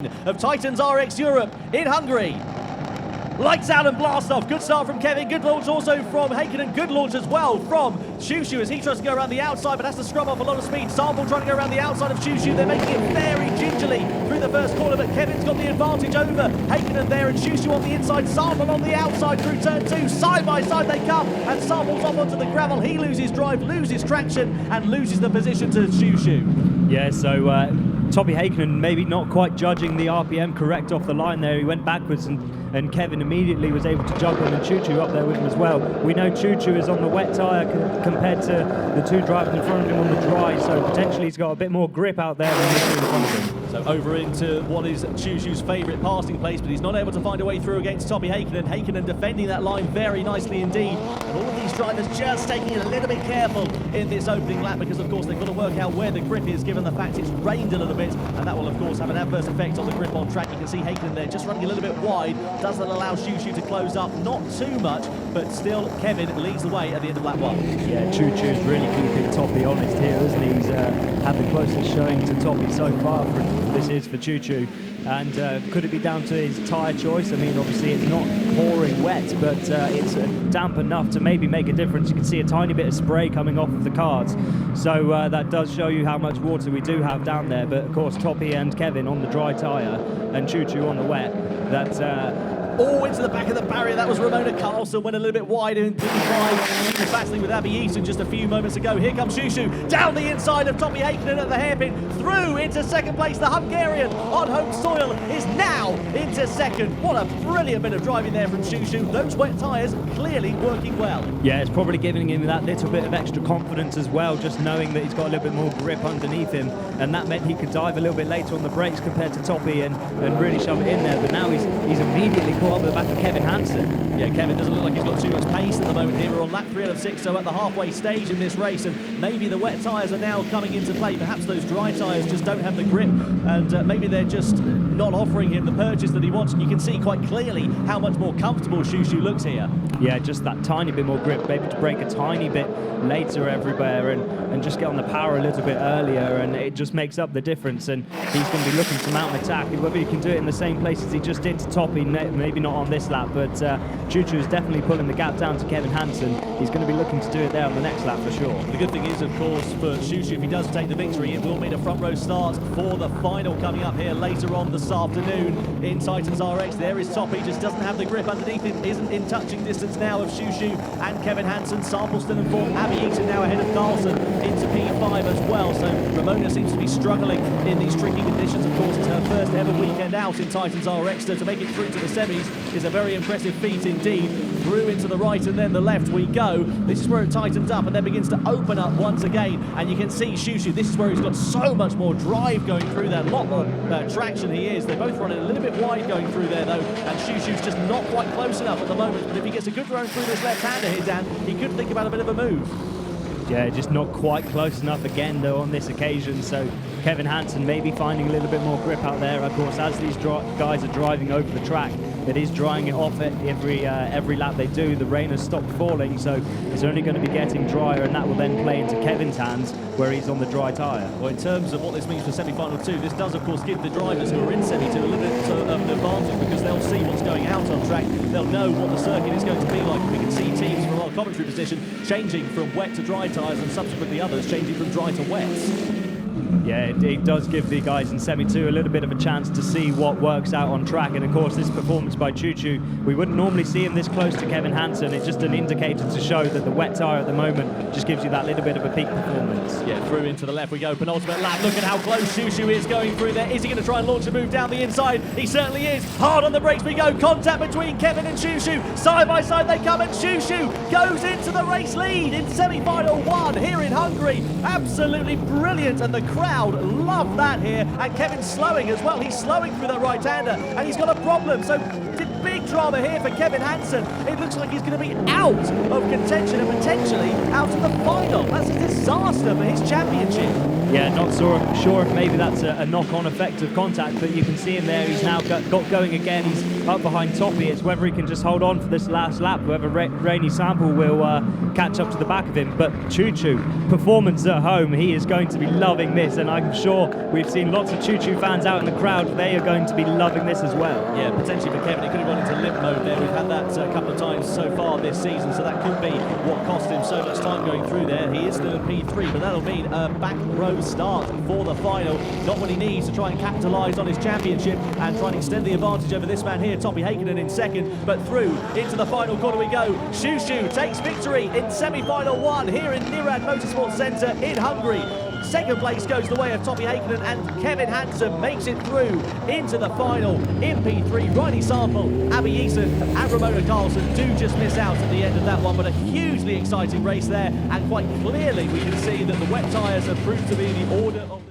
of TitansRX Europe in Hungary. Lights out and blast off. Good start from Kevin. Good launch also from Heikkinen. Good launch as well from Shushu as he tries to go around the outside but has to scrub off a lot of speed. Sample trying to go around the outside of Shushu. They're making it very gingerly through the first corner, but Kevin's got the advantage over Heikkinen there, and Shushu on the inside, Sample on the outside through turn two. Side by side they come, and Sample's off onto the gravel. He loses drive, loses traction, and loses the position to Shushu. Yeah, so Toby Heikkinen maybe not quite judging the RPM correct off the line there. He went backwards and Kevin immediately was able to juggle and Choo Choo up there with him as well. We know Choo Choo is on the wet tyre compared to the two drivers in front of him on the dry, so potentially he's got a bit more grip out there than the two in front of him. So over into what is Choo Choo's favourite passing place, but he's not able to find a way through against Toby Heikkinen. Heikkinen defending that line very nicely indeed. And all of these drivers just taking it a little bit careful in this opening lap because, of course, they've got to work out where the grip is given the fact it's rained a little bit, and that will, of course, have an adverse effect on the grip on track. You can see Heikkinen there just running a little bit wide. Does that allow Choo Choo to close up? Not too much, but still Kevin leads the way at the end of lap one. Yeah, Choo Choo's really keeping Toppy honest here, isn't he? He's had the closest showing to Toppy so far this is for Choo Choo. And could it be down to his tyre choice? I mean, obviously it's not pouring wet, but it's damp enough to maybe make a difference. You can see a tiny bit of spray coming off of the cards. So that does show you how much water we do have down there. But of course, Toppy and Kevin on the dry tyre and Choo Choo on the wet. Into the back of the barrier. That was Ramona Carlson, went a little bit wide in 55. She was battling with Abby Easton just a few moments ago. Here comes Shushu down the inside of Toppy Heikkinen at the hairpin, through into second place. The Hungarian on home soil is now into second. What a brilliant bit of driving there from Shushu. Those wet tyres clearly working well. Yeah, it's probably giving him that little bit of extra confidence as well, just knowing that he's got a little bit more grip underneath him, and that meant he could dive a little bit later on the brakes compared to Toppy and really shove it in there. But now he's immediately caught up with the back of Kevin Hansen. Yeah, Kevin doesn't look like he's got too much pace at the moment here. We're on lap 3 out of 6, so at the halfway stage in this race, and maybe the wet tyres are now coming into play. Perhaps those dry tyres just don't have the grip, and maybe they're just not offering him the purchase that he wants, and you can see quite clearly how much more comfortable Shushu looks here. Yeah, just that tiny bit more grip, able to brake a tiny bit later everywhere and just get on the power a little bit earlier, and it just makes up the difference. And he's going to be looking to mount an attack. Whether he can do it in the same place as he just did to Toppy, maybe not on this lap, but Choo Choo is definitely pulling the gap down to Kevin Hansen. He's going to be looking to do it there on the next lap for sure. The good thing is, of course, for Shushu, if he does take the victory, it will mean a front row start for the final coming up here later on this afternoon in TitansRX. There is Toppy, just doesn't have the grip underneath him, isn't in touching distance now of Shushu and Kevin Hansen. Sample still in form. Abby Eaton now ahead of Carlson into P5 as well. So Ramona seems to be struggling in these tricky conditions. Of course, it's her first ever weekend out in TitansRX, so to make it through to the semis is a very impressive feat indeed. Through into the right and then the left we go. This is where it tightens up and then begins to open up once again. And you can see Shushu, this is where he's got so much more drive going through there, a lot more traction he is. They're both running a little bit wide going through there though, and Shushu's just not quite close enough at the moment. But if he gets a good run through this left-hander here, Dan, he could think about a bit of a move. Yeah, just not quite close enough again though on this occasion, so Kevin Hansen maybe finding a little bit more grip out there. Of course, as these guys are driving over the track, it is drying it off at every lap they do. The rain has stopped falling, so it's only going to be getting drier, and that will then play into Kevin's hands where he's on the dry tyre. Well, in terms of what this means for semi-final 2, this does of course give the drivers who are in semi-2 a little bit of an advantage, because they'll see what's going out on track, they'll know what the circuit is going to be like. We can see teams from our commentary position changing from wet to dry tyres, and subsequently others changing from dry to wets. Yeah, it does give the guys in Semi-2 a little bit of a chance to see what works out on track. And of course, this performance by Choo Choo, we wouldn't normally see him this close to Kevin Hansen. It's just an indicator to show that the wet tyre at the moment just gives you that little bit of a peak performance. Yeah, through into the left we go, penultimate lap. Look at how close Shushu is going through there. Is he going to try and launch a move down the inside? He certainly is. Hard on the brakes we go. Contact between Kevin and Shushu. Side by side they come, and Shushu goes into the race lead in semi-final 1 here in Hungary. Absolutely brilliant, and the crowd love that here. And Kevin's slowing as well. He's slowing through that right-hander, and he's got a problem. So big drama here for Kevin Hansen. It looks like he's going to be out of contention and potentially out of the final. That's a disaster for his championship. Yeah, not sure if maybe that's a knock-on effect of contact, but you can see him there. He's now got going again. He's up behind Toppy. It's whether he can just hold on for this last lap, whether Rainy Sample will catch up to the back of him. But Choo Choo, performance at home, he is going to be loving this, and I'm sure we've seen lots of Choo Choo fans out in the crowd. They are going to be loving this as well. Yeah, potentially for Kevin, he could have gone into limp mode there. We've had that a couple of times so far this season, so that could be what cost him so much time going through there. He is still in P3, but that'll mean a back row start for the final. Not what he needs to try and capitalise on his championship and try and extend the advantage over this man here, Toppy Heikkinen, in second, but through into the final corner we go. Choo Choo takes victory in semi-final 1 here in Nirad Motorsport Centre in Hungary. Second place goes the way of Toppy Heikkinen, and Kevin Hansen makes it through into the final in P3. Riley Sample, Abby Eason and Ramona Carlson do just miss out at the end of that one, but a hugely exciting race there, and quite clearly we can see that the wet tyres have proved to be the order of